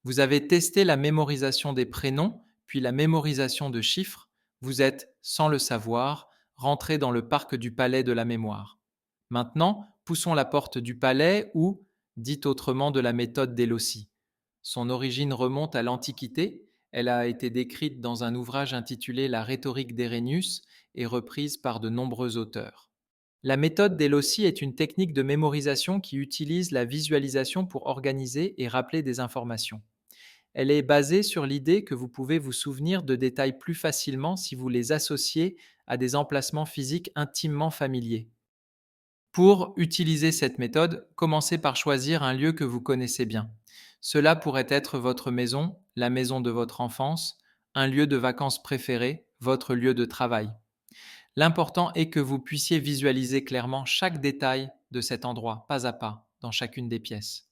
Vous avez testé la mémorisation des prénoms, puis la mémorisation de chiffres. Vous êtes, sans le savoir, rentré dans le parc du palais de la mémoire. Maintenant, poussons la porte du palais ou, dit autrement, de la méthode d'Éleusis. Son origine remonte à l'Antiquité. Elle a été décrite dans un ouvrage intitulé La rhétorique d'Hérénius et reprise par de nombreux auteurs. La méthode d'Éleusis est une technique de mémorisation qui utilise la visualisation pour organiser et rappeler des informations. Elle est basée sur l'idée que vous pouvez vous souvenir de détails plus facilement si vous les associez à des emplacements physiques intimement familiers. Pour utiliser cette méthode, commencez par choisir un lieu que vous connaissez bien. Cela pourrait être votre maison, la maison de votre enfance, un lieu de vacances préféré, votre lieu de travail. L'important est que vous puissiez visualiser clairement chaque détail de cet endroit, pas à pas, dans chacune des pièces.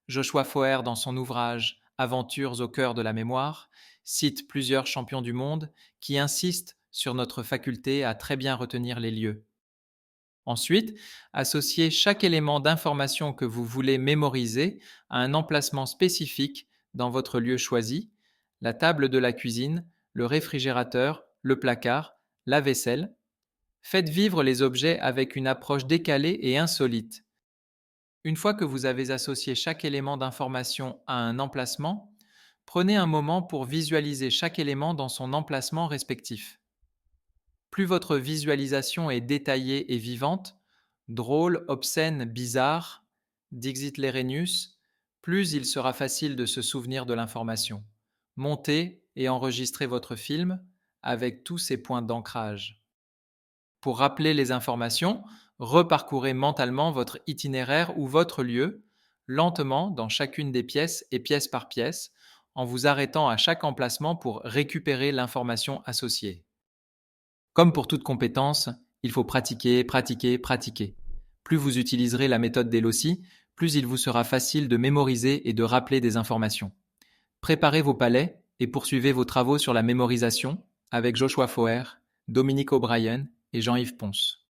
Joshua Foer, dans son ouvrage Aventures au cœur de la mémoire, cite plusieurs champions du monde qui insistent sur notre faculté à très bien retenir les lieux. Ensuite, associez chaque élément d'information que vous voulez mémoriser à un emplacement spécifique dans votre lieu choisi, la table de la cuisine, le réfrigérateur, le placard, la vaisselle. Faites vivre les objets avec une approche décalée et insolite. Une fois que vous avez associé chaque élément d'information à un emplacement, prenez un moment pour visualiser chaque élément dans son emplacement respectif. Plus votre visualisation est détaillée et vivante, drôle, obscène, bizarre, dixit Lérenius, plus il sera facile de se souvenir de l'information. Montez et enregistrez votre film avec tous ses points d'ancrage. Pour rappeler les informations, reparcourez mentalement votre itinéraire ou votre lieu, lentement dans chacune des pièces et pièce par pièce, en vous arrêtant à chaque emplacement pour récupérer l'information associée. Comme pour toute compétence, il faut pratiquer, pratiquer, pratiquer. Plus vous utiliserez la méthode d'Éleusis, plus il vous sera facile de mémoriser et de rappeler des informations. Préparez vos palais et poursuivez vos travaux sur la mémorisation avec Joshua Foer, Dominique O'Brien et Jean-Yves Pons.